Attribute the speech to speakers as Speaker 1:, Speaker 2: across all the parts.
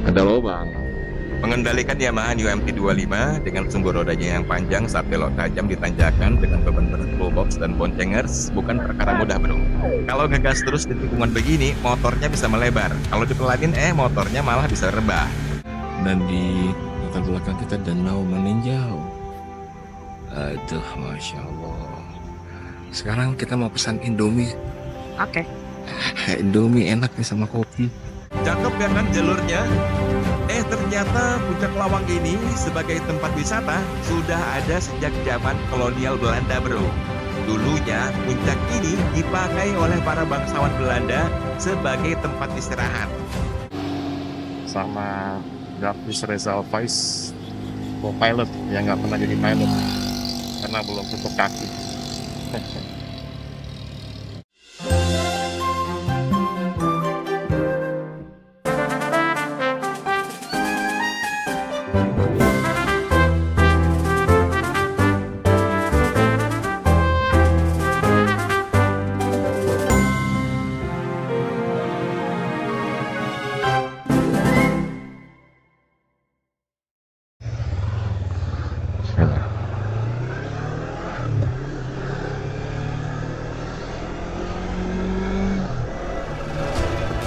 Speaker 1: Ada lubang.
Speaker 2: Mengendalikan Yamaha New MT-25 dengan sumbu rodanya yang panjang saat belok tajam di tanjakan dengan beban berat full box dan boncengers bukan perkara mudah, bro. Kalau ngegas terus di tikungan begini, motornya bisa melebar. Kalau dipelanin, motornya malah bisa rebah.
Speaker 1: Dan di latar belakang kita danau meninjau. Aduh, Masya Allah. Sekarang kita mau pesan Indomie.
Speaker 3: Oke.
Speaker 1: Indomie enak nih sama kopi.
Speaker 2: Cakep ya kan jalurnya? Ternyata Puncak Lawang ini sebagai tempat wisata sudah ada sejak zaman kolonial Belanda, bro. Dulunya puncak ini dipakai oleh para bangsawan Belanda sebagai tempat istirahat.
Speaker 1: Sama Davis Rezal Vice co-pilot yang nggak pernah jadi pilot karena belum tutup kaki.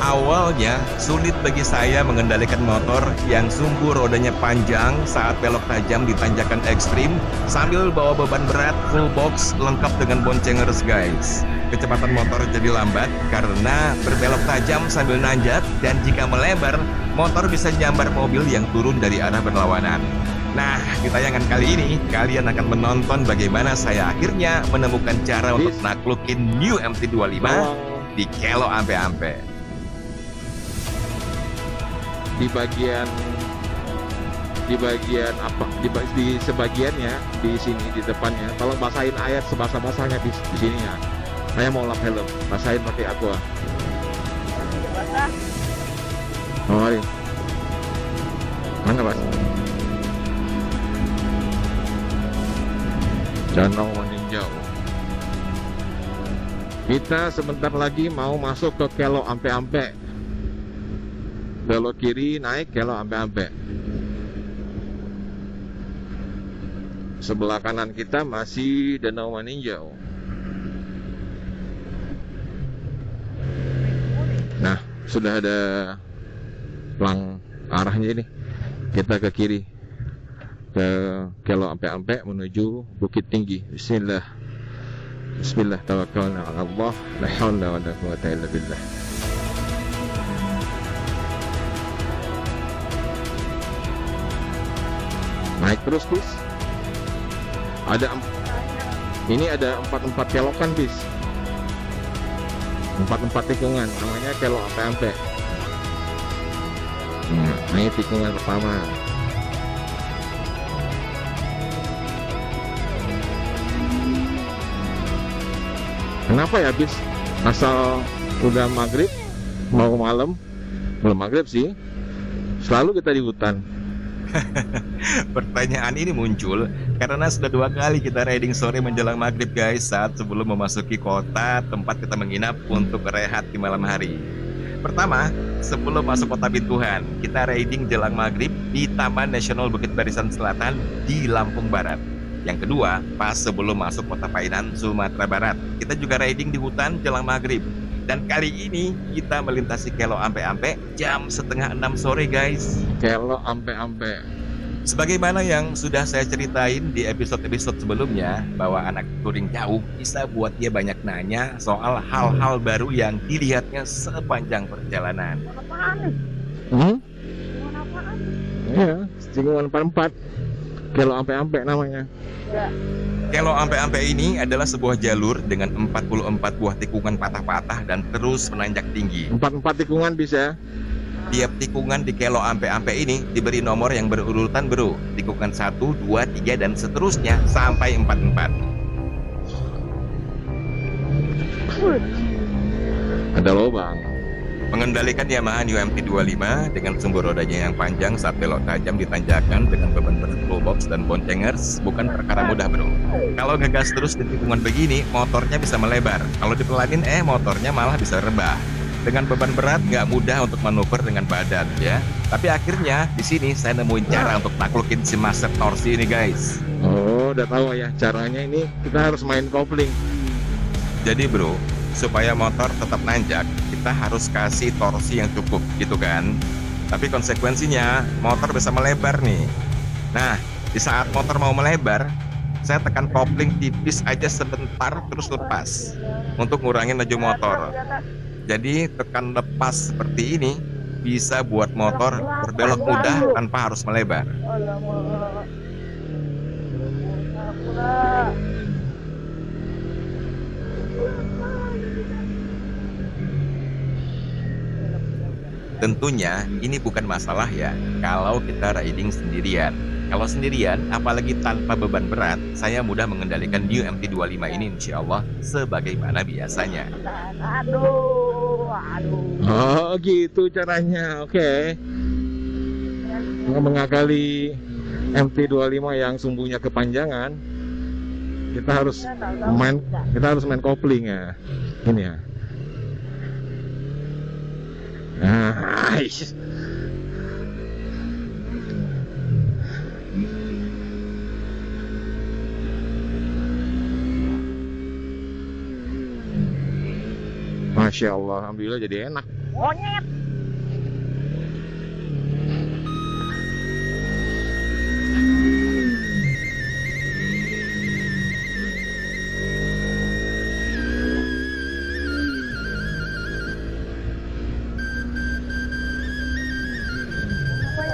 Speaker 2: Awalnya sulit bagi saya mengendalikan motor yang sumbu rodanya panjang saat belok tajam di tanjakan ekstrim sambil bawa beban berat full box lengkap dengan boncengers, guys. Kecepatan motor jadi lambat karena berbelok tajam sambil nanjak, dan jika melebar, motor bisa nyambar mobil yang turun dari arah berlawanan. Nah, di tayangan kali ini, kalian akan menonton bagaimana saya akhirnya menemukan cara untuk naklukin New MT-25 di Kelo ampe-ampe.
Speaker 1: Di bagian apa di sebagiannya di sini di depannya, tolong basahin air sebasah-basahnya di sini ya. Saya mau lap helm, basahin pakai aqua. Oh, mari. Mana, Mas? Danau meninjau. Kita sebentar lagi mau masuk ke Kelo ampe-ampe. Belok kiri naik Kelo ampe-ampe. Sebelah kanan kita masih Danau Meninjau. Nah, sudah ada pelang arahnya ini. Kita ke kiri, ke Kelo ampe-ampe menuju Bukit Tinggi. Bismillah. Bismillah, tawakkalna 'ala Allah, la haula wa la quwwata illa billah. Naik terus, bis. Ini ada 4 kelokan, bis. 4 tikungan, namanya Kelo ampe-ampe. Nah, ini tikungan pertama. Kenapa ya, bis? Asal udah maghrib, mau malam, belum maghrib sih, selalu kita di hutan.
Speaker 2: Pertanyaan ini muncul karena sudah 2 kali kita riding sore menjelang maghrib, guys, saat sebelum memasuki kota tempat kita menginap untuk rehat di malam hari. Pertama, sebelum masuk kota Bintuhan, kita riding jelang maghrib di Taman Nasional Bukit Barisan Selatan di Lampung Barat. Yang kedua, pas sebelum masuk kota Painan, Sumatera Barat, kita juga riding di hutan jelang maghrib. Dan kali ini kita melintasi Kelo ampe-ampe jam 5:30 sore, guys.
Speaker 1: Kelo ampe-ampe.
Speaker 2: Sebagaimana yang sudah saya ceritain di episode-episode sebelumnya, bahwa anak touring jauh bisa buat dia banyak nanya soal hal-hal baru yang dilihatnya sepanjang perjalanan.
Speaker 1: Iya, tikungan 4. Kelo ampe-ampe namanya.
Speaker 2: Kelo ampe-ampe ini adalah sebuah jalur dengan 44 buah tikungan patah-patah dan terus menanjak tinggi.
Speaker 1: 4 tikungan bisa.
Speaker 2: Tiap tikungan di Kelo ampe-ampe ini diberi nomor yang berurutan, bro. Tikungan 1, 2, 3 dan seterusnya sampai 44.
Speaker 1: Ada lubang.
Speaker 2: Mengendalikan Yamaha New MT-25 dengan sumbu rodanya yang panjang saat belok tajam di tanjakan dengan beban berat full box dan boncengers bukan perkara mudah, bro. Kalau ngegas terus di tikungan begini, motornya bisa melebar. Kalau dipelanin, motornya malah bisa rebah. Dengan beban berat nggak mudah untuk manuver dengan badan ya. Tapi akhirnya di sini saya nemuin cara untuk naklukin si Master Torsi ini guys.
Speaker 1: Oh, udah tahu ya caranya. Ini kita harus main kopling.
Speaker 2: Jadi bro, supaya motor tetap nanjak, kita harus kasih torsi yang cukup gitu kan. Tapi konsekuensinya motor bisa melebar nih. Nah, di saat motor mau melebar, saya tekan kopling tipis aja sebentar terus lepas untuk ngurangin laju motor. Jadi tekan lepas seperti ini bisa buat motor berbelok mudah tanpa harus melebar. Tentunya ini bukan masalah ya kalau kita riding sendirian. Kalau sendirian, apalagi tanpa beban berat, saya mudah mengendalikan New MT-25 ini insya Allah sebagaimana biasanya.
Speaker 1: Oh gitu caranya, oke. Mengakali MT-25 yang sumbunya kepanjangan, kita harus main kopling ya. Ini ya. Nice. Masya Allah, alhamdulillah jadi enak.
Speaker 3: Monyet.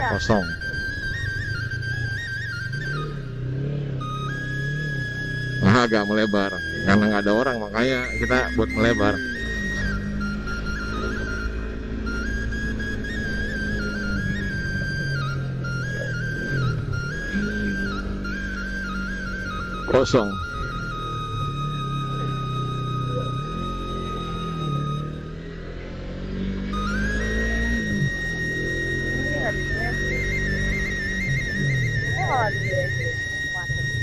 Speaker 1: Kosong. Nah, agak melebar karena nggak ada orang, makanya kita buat melebar. Kosong.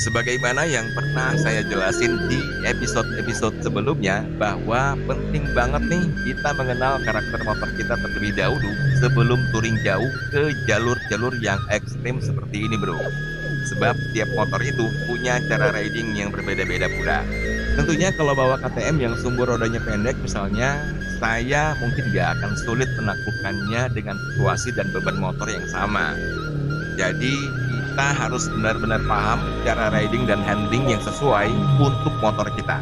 Speaker 2: Sebagaimana yang pernah saya jelasin di episode-episode sebelumnya, bahwa penting banget nih kita mengenal karakter motor kita terlebih dahulu sebelum touring jauh ke jalur-jalur yang ekstrim seperti ini bro. Sebab tiap motor itu punya cara riding yang berbeda-beda pula. Tentunya kalau bawa KTM yang sumbu rodanya pendek misalnya, saya mungkin gak akan sulit menaklukkannya dengan situasi dan beban motor yang sama. Jadi kita harus benar-benar paham cara riding dan handling yang sesuai untuk motor kita.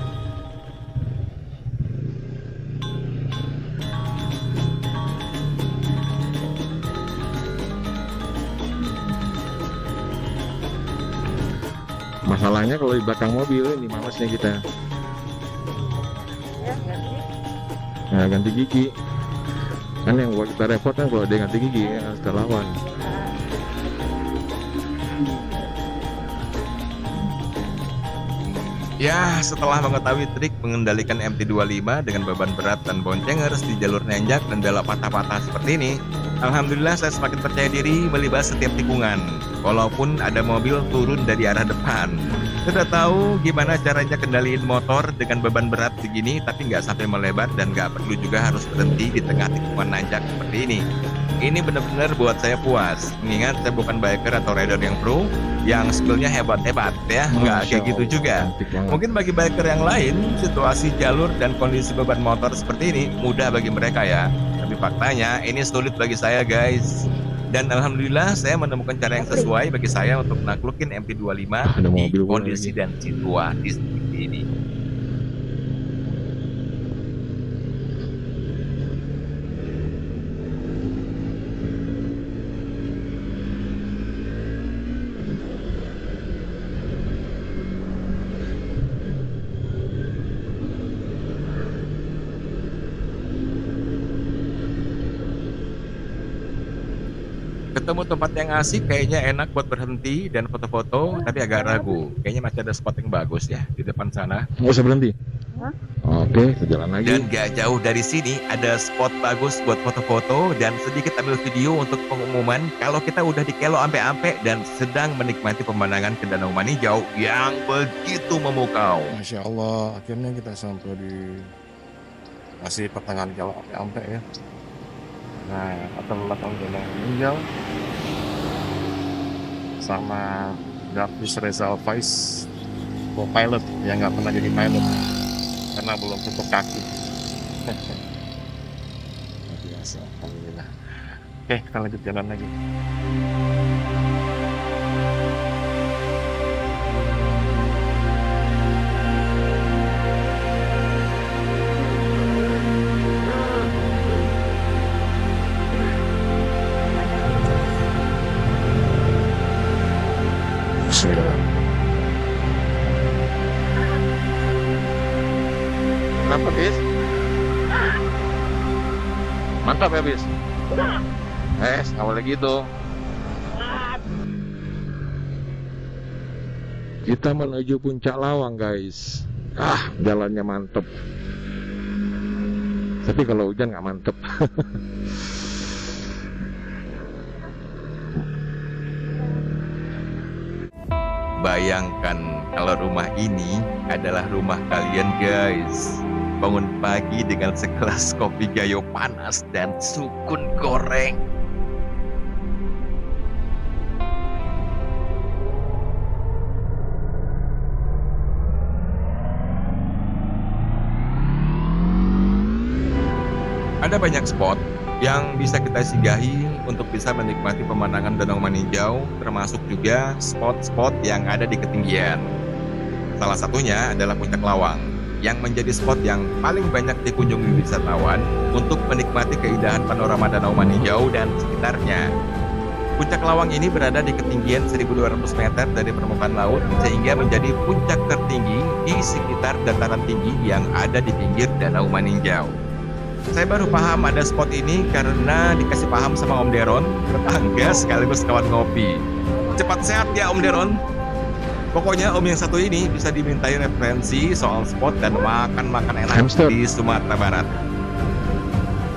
Speaker 1: Masalahnya kalau di belakang mobil ini malesnya kita. Nah, ganti gigi. Kan yang buat kita repot kan kalau dia ganti gigi ya, harus lawan.
Speaker 2: Ya, setelah mengetahui trik mengendalikan MT-25 dengan beban berat dan boncengers di jalur nanjak dan belok patah-patah seperti ini, alhamdulillah saya semakin percaya diri melibas setiap tikungan, walaupun ada mobil turun dari arah depan. Sudah tahu gimana caranya kendaliin motor dengan beban berat begini, tapi nggak sampai melebar dan nggak perlu juga harus berhenti di tengah tikungan nanjak seperti ini. Ini benar-benar buat saya puas, mengingat saya bukan biker atau rider yang pro, yang skillnya hebat-hebat ya, nggak kayak gitu juga. Mungkin bagi biker yang lain, situasi jalur dan kondisi beban motor seperti ini mudah bagi mereka ya. Tapi faktanya ini sulit bagi saya guys. Dan alhamdulillah saya menemukan cara yang sesuai bagi saya untuk naklukin MT-25 di kondisi dan situasi seperti ini. Ketemu tempat yang asik, kayaknya enak buat berhenti dan foto-foto, tapi agak ragu. Kayaknya masih ada spot yang bagus ya di depan sana.
Speaker 1: Nggak usah berhenti. Oke, kita jalan lagi.
Speaker 2: Dan gak jauh dari sini ada spot bagus buat foto-foto dan sedikit ambil video untuk pengumuman kalau kita udah di Kelo Ampe-Ampe dan sedang menikmati pemandangan ke Danau Manijau yang begitu memukau.
Speaker 1: Masya Allah, akhirnya kita sampai di
Speaker 2: Masih pertengahan jalan sampai ya. Nah, atau belakang jalan hijau sama Davis Rizal Vice co-pilot yang nggak pernah jadi pilot karena belum tutup kaki. Biasa, alhamdulillah. Oke, kita lanjut jalan lagi.
Speaker 1: Kenapa, Bis? Mantap ya, Bis? Awalnya gitu. Kita menuju Puncak Lawang, guys. Jalannya mantep. Tapi kalau hujan nggak mantep.
Speaker 2: Bayangkan kalau rumah ini adalah rumah kalian, guys. Bangun pagi dengan segelas kopi gayo panas dan sukun goreng. Ada banyak spot yang bisa kita singgahi untuk bisa menikmati pemandangan Danau Maninjau, termasuk juga spot-spot yang ada di ketinggian. Salah satunya adalah Puncak Lawang, yang menjadi spot yang paling banyak dikunjungi wisatawan untuk menikmati keindahan panorama Danau Maninjau dan sekitarnya. Puncak Lawang ini berada di ketinggian 1.200 meter dari permukaan laut, sehingga menjadi puncak tertinggi di sekitar dataran tinggi yang ada di pinggir Danau Maninjau. Saya baru paham ada spot ini karena dikasih paham sama Om Deron, tetangga sekaligus kawan ngopi. Cepat sehat ya Om Deron. Pokoknya Om yang satu ini bisa dimintai referensi soal spot dan makan-makan enak di Sumatera Barat.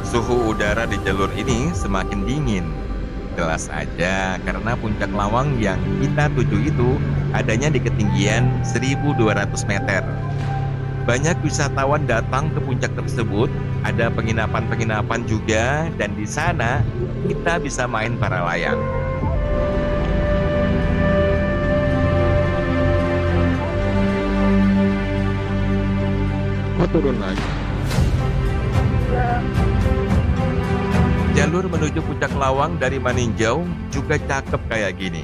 Speaker 2: Suhu udara di jalur ini semakin dingin. Jelas aja karena Puncak Lawang yang kita tuju itu adanya di ketinggian 1.200 meter. Banyak wisatawan datang ke puncak tersebut, ada penginapan-penginapan juga, dan di sana kita bisa main para layang.
Speaker 1: Turun lagi.
Speaker 2: Jalur menuju Puncak Lawang dari Maninjau juga cakep kayak gini.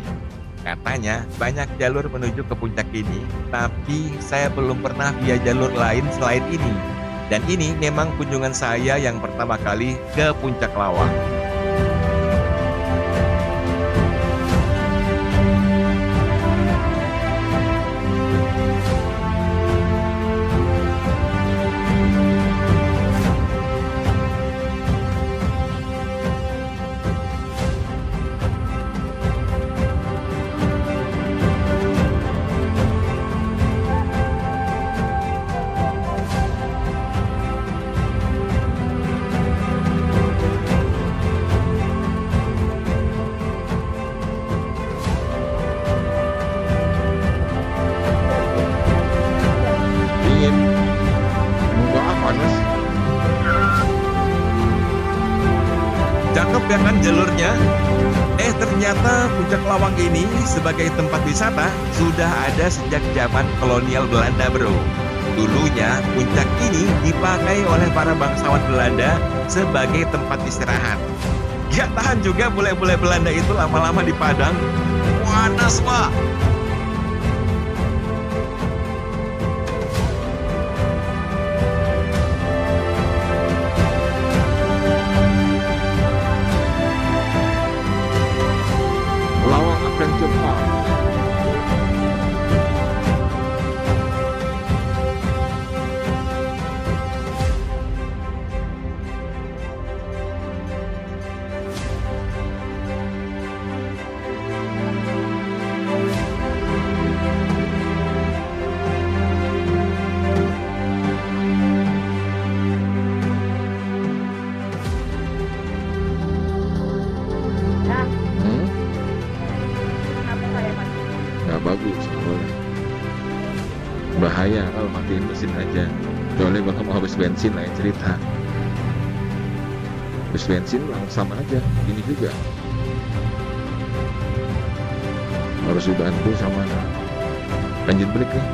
Speaker 2: Katanya banyak jalur menuju ke puncak ini, tapi saya belum pernah via jalur lain selain ini. Dan ini memang kunjungan saya yang pertama kali ke Puncak Lawang. Cakep ya kan jalurnya? Ternyata Puncak Lawang ini sebagai tempat wisata sudah ada sejak zaman kolonial Belanda, bro. Dulunya puncak ini dipakai oleh para bangsawan Belanda sebagai tempat istirahat. Gak tahan juga bule-bule Belanda itu lama-lama di Padang. Panas, Pak.
Speaker 1: Bagus, bahaya kalau matiin mesin aja. Kecuali kalau mau habis bensin lain cerita. Habis bensin sama aja, ini juga harus dibantu sama lanjut break nih.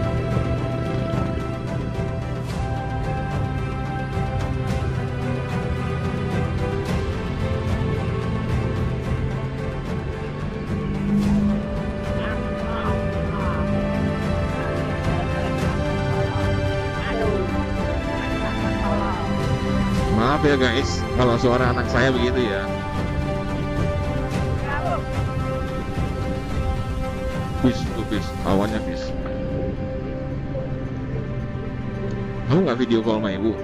Speaker 1: Maaf ya guys, kalau suara anak saya begitu ya. Bis, awannya bis. Kamu nggak video call sama ibu?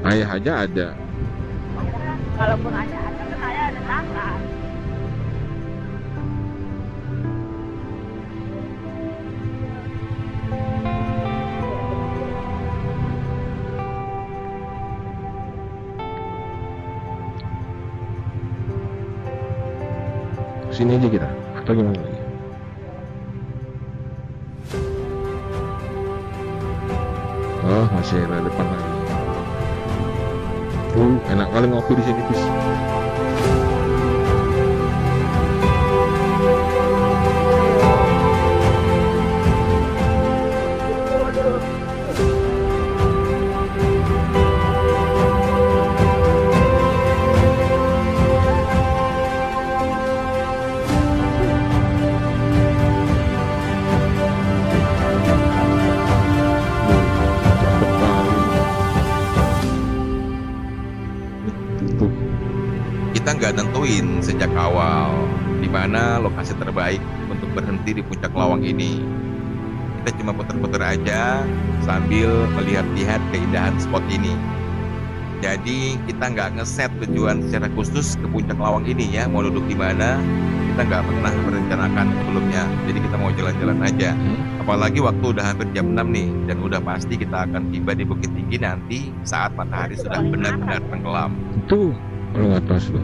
Speaker 1: Ayah aja ada.
Speaker 3: Kalaupun ada saya ada tangga.
Speaker 1: Sini aja kita, atau gimana lagi? Oh, masih ada depan lagi. Enak kali ngopi di sini, bis.
Speaker 2: Kita nggak nentuin sejak awal di mana lokasi terbaik untuk berhenti di puncak Lawang ini. Kita cuma puter-puter aja sambil melihat-lihat keindahan spot ini. Jadi kita nggak ngeset tujuan secara khusus ke puncak Lawang ini ya, mau duduk di mana kita nggak pernah merencanakan sebelumnya. Jadi kita mau jalan-jalan aja. Apalagi waktu udah hampir jam 6 nih, dan udah pasti kita akan tiba di Bukit Tinggi nanti saat matahari sudah benar-benar tenggelam.
Speaker 1: Itu kalau atas loh.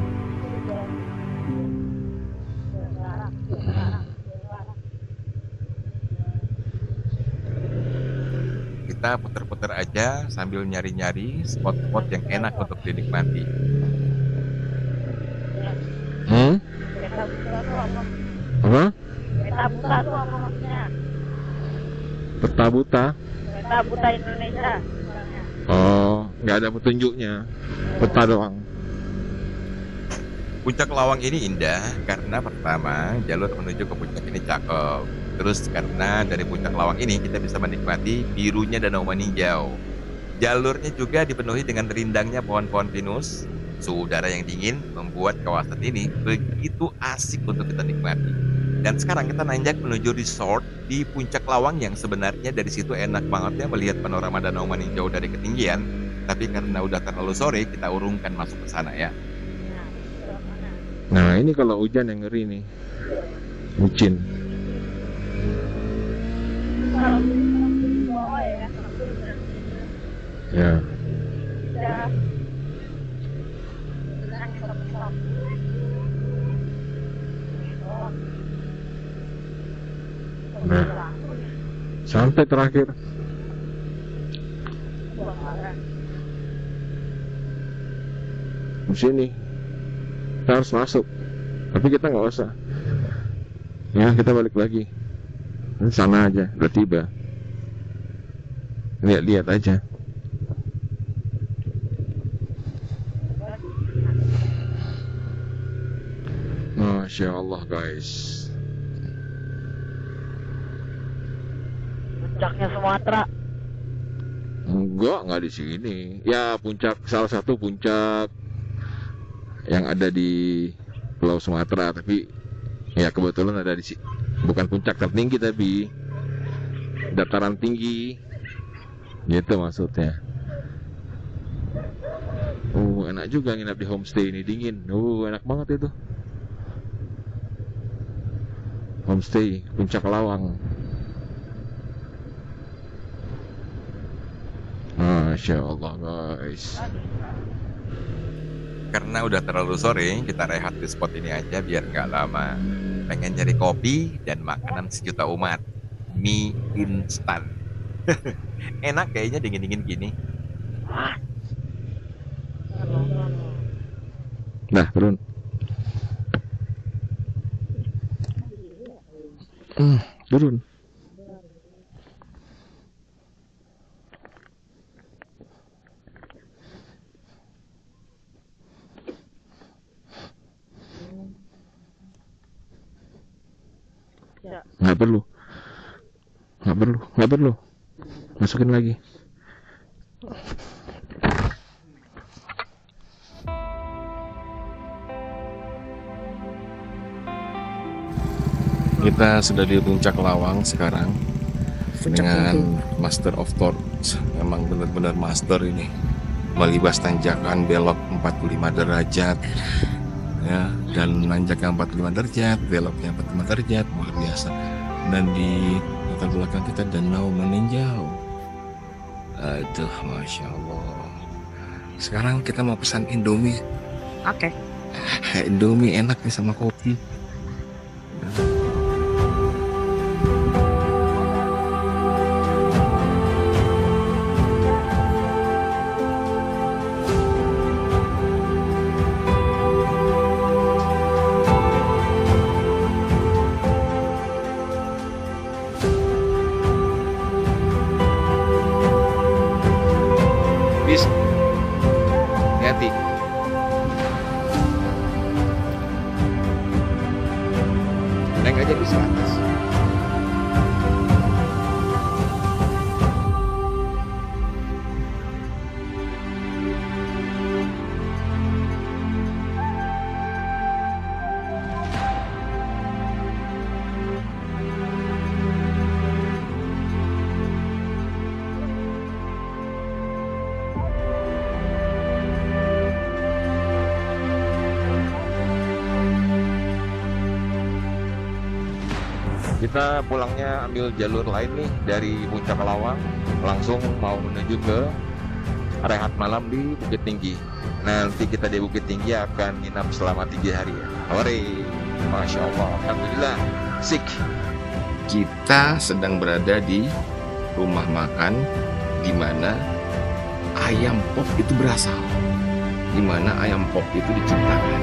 Speaker 2: Kita puter-puter aja sambil nyari-nyari spot-spot yang enak untuk dinikmati.
Speaker 1: Apa?
Speaker 3: Peta buta tuh apa maksudnya?
Speaker 1: Peta buta?
Speaker 3: Peta buta Indonesia.
Speaker 1: Oh, nggak ada petunjuknya. Peta doang.
Speaker 2: Puncak Lawang ini indah karena pertama jalur menuju ke puncak ini cakep. Terus karena dari puncak Lawang ini kita bisa menikmati birunya Danau Maninjau. Jalurnya juga dipenuhi dengan rindangnya pohon-pohon pinus. Suhu udara yang dingin membuat kawasan ini begitu asik untuk kita nikmati. Dan sekarang kita nanjak menuju resort di puncak Lawang yang sebenarnya dari situ enak banget ya melihat panorama Danau Maninjau dari ketinggian. Tapi karena udah terlalu sore kita urungkan masuk ke sana ya.
Speaker 1: Nah ini kalau hujan yang ngeri nih, bucin. Ya. Nah, sampai terakhir. Di sini kita harus masuk, tapi kita nggak usah. Ya kita balik lagi. Sana aja, udah tiba. Lihat-lihat aja. Masya Allah guys.
Speaker 3: Puncaknya Sumatera.
Speaker 1: Nggak di sini. Ya puncak, salah satu puncak yang ada di Pulau Sumatera, tapi ya kebetulan ada di sini. Bukan puncak tertinggi tapi dataran tinggi, gitu maksudnya. Enak juga nginap di homestay ini, dingin. Enak banget itu. Homestay Puncak Lawang. Masya Allah guys.
Speaker 2: Karena udah terlalu sore, kita rehat di spot ini aja biar nggak lama. Pengen cari kopi dan makanan sejuta umat. mie instan. Enak kayaknya dingin-dingin gini.
Speaker 1: Nah, turun. Turun. Nggak perlu. Masukin lagi. Kita sudah di puncak Lawang sekarang dengan Master of Torch. Memang benar-benar master ini. Melibas tanjakan belok 45 derajat. Ya, dan nanjaknya 45 derajat, beloknya 45 derajat, luar biasa. Dan di latar belakang kita danau meninjau. Aduh, masya Allah. Sekarang kita mau pesan Indomie.
Speaker 3: Oke.
Speaker 1: Indomie enak nih sama kopi. Bis, hati. Naik aja bis ke atas. Kita pulangnya ambil jalur lain nih dari Puncak Lawang, langsung mau menuju ke rehat malam di Bukit Tinggi. Nanti kita di Bukit Tinggi akan nginap selama 3 hari ya. Hore, masya Allah, alhamdulillah, sik. Kita sedang berada di rumah makan di mana ayam pop itu berasal, di mana ayam pop itu diciptakan.